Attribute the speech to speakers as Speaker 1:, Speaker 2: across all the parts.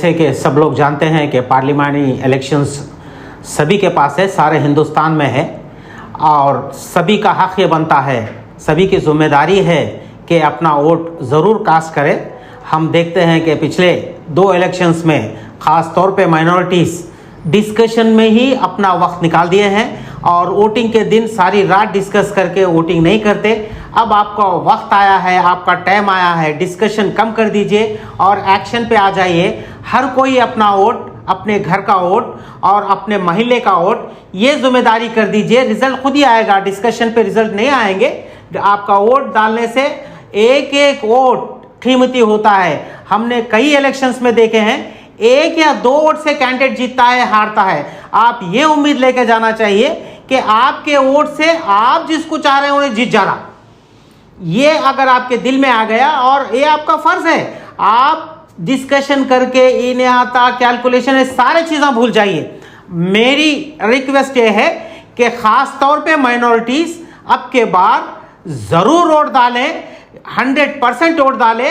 Speaker 1: जैसे कि सब लोग जानते हैं कि पार्लियामानी इलेक्शंस सभी के पास है, सारे हिंदुस्तान में है और सभी का हक़ ये बनता है, सभी की जिम्मेदारी है कि अपना वोट ज़रूर कास्ट करें। हम देखते हैं कि पिछले 2 इलेक्शंस में ख़ास तौर पे माइनॉरिटीज़ डिस्कशन में ही अपना वक्त निकाल दिए हैं और वोटिंग के दिन सारी रात डिस्कस करके वोटिंग नहीं करते। अब आपका वक्त आया है, आपका टाइम आया है, डिस्कशन कम कर दीजिए और एक्शन पे आ जाइए। हर कोई अपना वोट, अपने घर का वोट और अपने महल्ले का वोट ये जिम्मेदारी कर दीजिए। रिजल्ट खुद ही आएगा, डिस्कशन पे रिजल्ट नहीं आएंगे। आपका वोट डालने से एक एक वोट कीमती होता है। हमने कई इलेक्शंस में देखे हैं 1 या 2 वोट से कैंडिडेट जीतता है, हारता है। आप ये उम्मीद लेके जाना चाहिए कि आपके वोट से आप जिसको चाह रहे हैं उन्हें जीत जाना। ये अगर आपके दिल में आ गया और ये आपका फर्ज है, आप डिस्कशन करके इन्हें आता कैलकुलेशन है सारे चीज़ें भूल जाइए। मेरी रिक्वेस्ट ये है कि ख़ास तौर पे माइनॉरिटीज़ अब के बाद ज़रूर वोट डालें, 100% वोट डालें।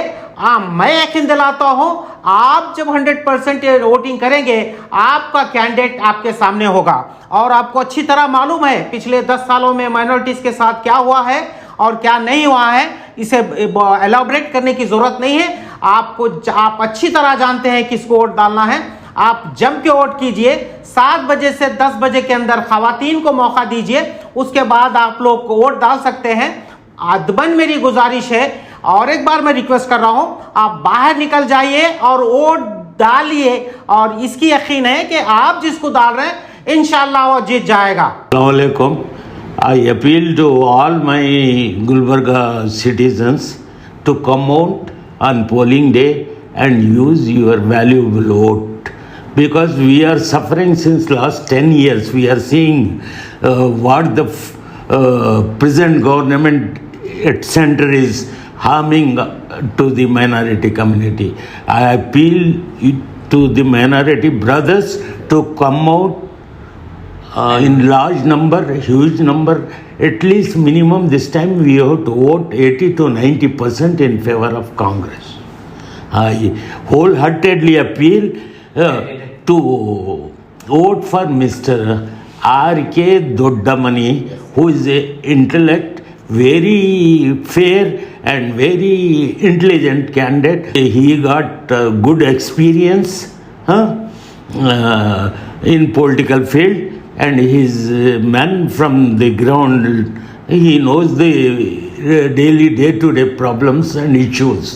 Speaker 1: मैं यकीन दिलाता हूँ आप जब 100% वोटिंग करेंगे आपका कैंडिडेट आपके सामने होगा और आपको अच्छी तरह मालूम है पिछले 10 सालों में माइनॉरिटीज़ के साथ क्या हुआ है और क्या नहीं हुआ है। इसे एलाबोरेट करने की ज़रूरत नहीं है। आप अच्छी तरह जानते हैं किसको वोट डालना है। आप जम के वोट कीजिए। 7 बजे से 10 बजे के अंदर ख़वातीन को मौका दीजिए, उसके बाद आप लोग वोट डाल सकते हैं। अदबन मेरी गुजारिश है और एक बार मैं रिक्वेस्ट कर रहा हूं, आप बाहर निकल जाइए और वोट डालिए और इसकी यकीन है कि आप जिसको डाल रहे हैं इंशाल्लाह वो जीत जाएगा।
Speaker 2: अस्सलाम वालेकुम। I appeal to all my Gulbarga citizens to come out on polling day and use your valuable vote, because we are suffering since last 10 years. We are seeing what the present government at center is harming to the minority community. I appeal to the minority brothers to come out in large number, huge number. At least minimum this time we have to vote 80 to 90% in favor of Congress. I wholeheartedly appeal to vote for Mr. R.K. Doddamani, who is an intellect, very fair and very intelligent candidate. He got good experience in political field, and he's a man from the ground. He knows the daily day-to-day problems and issues.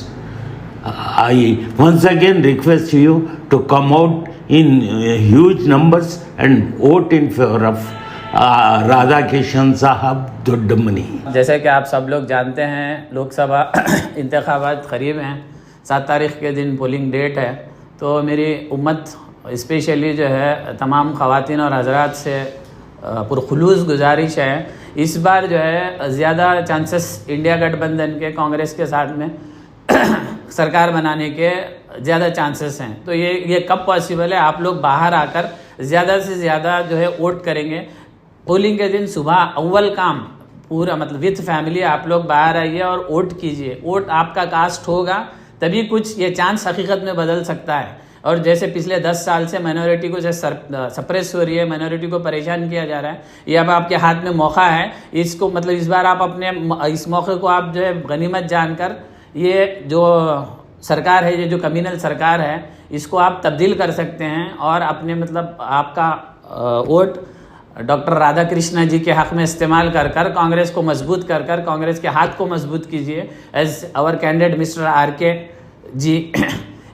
Speaker 2: I once again request you to come out in huge numbers and vote in favor of Radha Kishan साहब दोड्डमनी।
Speaker 3: जैसे कि आप सब लोग जानते हैं लोकसभा इंतखाबात करीब हैं, 7 तारीख़ के दिन पोलिंग डेट है। तो मेरी उम्मत स्पेशली जो है तमाम ख़वातीन और हज़रात से पुरखुलूस गुजारिश है, इस बार जो है ज़्यादा चांसेस इंडिया गठबंधन के कांग्रेस के साथ में सरकार बनाने के ज़्यादा चांसेस हैं। तो ये कब पॉसिबल है? आप लोग बाहर आकर ज़्यादा से ज़्यादा जो है वोट करेंगे। पोलिंग के दिन सुबह अव्वल काम पूरा मतलब विथ फैमिली आप लोग बाहर आइए और वोट कीजिए। वोट आपका कास्ट होगा तभी कुछ ये चांस हकीकत में बदल सकता है। और जैसे पिछले 10 साल से माइनॉरिटी को सप्रेस हो रही है, माइनॉरिटी को परेशान किया जा रहा है, ये अब आपके हाथ में मौका है। इसको मतलब इस बार आप अपने इस मौके को आप जो है गनीमत जानकर ये जो सरकार है, ये जो कम्युनल सरकार है, इसको आप तब्दील कर सकते हैं और अपने मतलब आपका वोट डॉक्टर राधा कृष्णा जी के हक़ में इस्तेमाल कर कांग्रेस को मजबूत कर कांग्रेस के हाथ को मजबूत कीजिए। As our candidate mister R.K. Ji,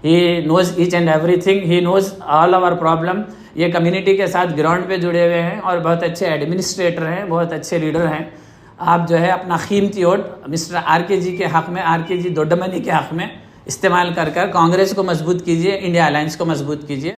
Speaker 3: he knows each and everything, he knows all our problem. ये कम्युनिटी के साथ ग्राउंड पे जुड़े हुए हैं और बहुत अच्छे एडमिनिस्ट्रेटर हैं, बहुत अच्छे लीडर हैं। आप जो है अपना कीमती वोट मिस्टर R.K. जी के हक़ में, R.K. जी दोड्डमनी के हक़ में इस्तेमाल कर कांग्रेस को मजबूत कीजिए, इंडिया अलायंस को मजबूत कीजिए।